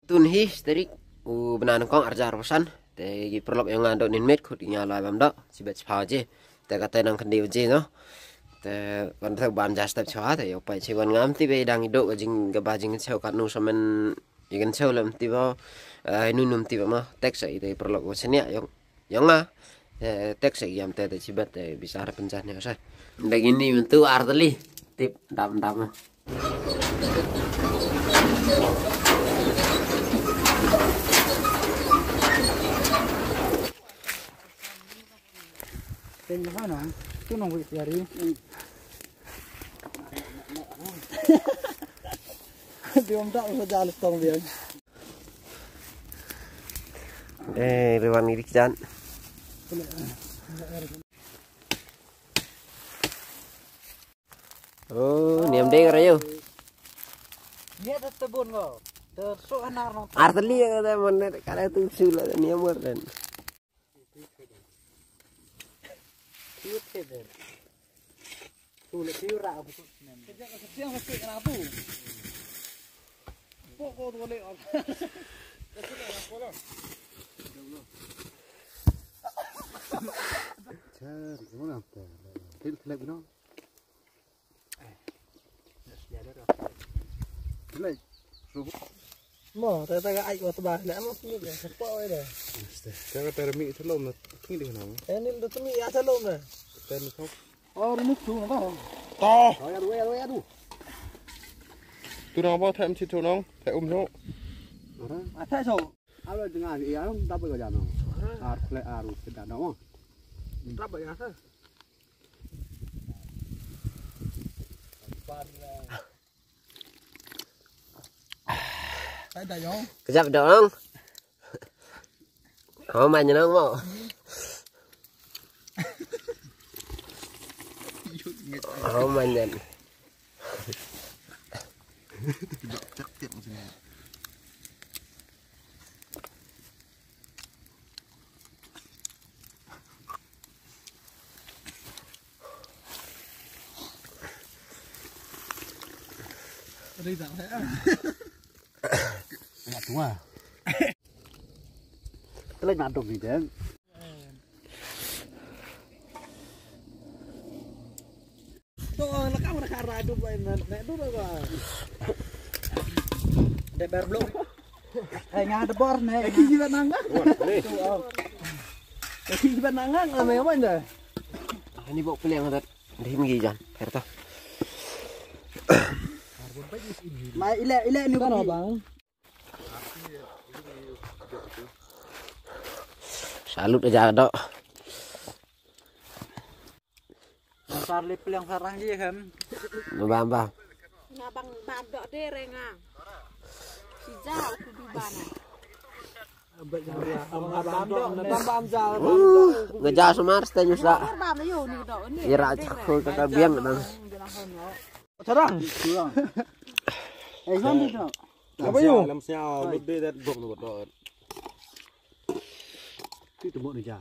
Tunhi sterik benan kong arjar pesan te perlok yang ngandok nin met khut nyala bam dok sibet je te kata nang kendiu je no te kon thak ban jas tak chwa te yok pai chiwan ngam ti be dang idok jing ga bajing chau kat nu samen igen chau lam ti ba nu num ti ba ma tek sai te perlok senia yok yang ma tek sai yam te sibet te bisa ada penjahnya sai ndak ini mentu arteli tip dam-dam tên nó nói chú nông vị tiệt đi đi ông đạo ra ra lực tông liền Rewan ini kijan oh niam deng rayo dia tetap bun kok terus anak orang arteli kata mana kada tu sula niam dan Tiup teh. Tuh tiup rak betul. Kerja kerja mesti kenapa? Pokok tu boleh. Cari mana apa? Pilih lagi no. Pilih. Mo, tata ka ai ko tabah na mo ni ka po ai dah. Jangan termi telom nak ni dia nama. Ini dah tu mi ya telom dah. Termi kau. Oh, ni tu apa? To. Aduh. Tu nama apa? Termi tu nong. Termi tu. Ah, thay so. Alo dengan iya nong dapat kau jangan. Arus arus tidak nong. Dapat ya sah. Ada yo. kejap dong kau main nang mau kau main Đi dạo thế. Enggak tua. Kelak ngaduk ni deng. Tuh, lekang nak kara hidup nek tu apa? Deber belum. Nggak ada bor nek. Iki jibat nangang. Iki jibat nangang ame apa nih? ini bawa pilih yang ada di migi jan perta Mai ile ni kan bang. salut aja dok Sar lip yang sarang dia kan. bam bam Ngabang badok deh rengang. Si jauh kudu bana. ngejar semar setelah sa Bam yo ni dok ni. ira cakul kata biang nang Sarang. Eh, kan dia. Apa yo? Làm sao lúc đây đã gục một đoạn. Cái tụi bọn này chả.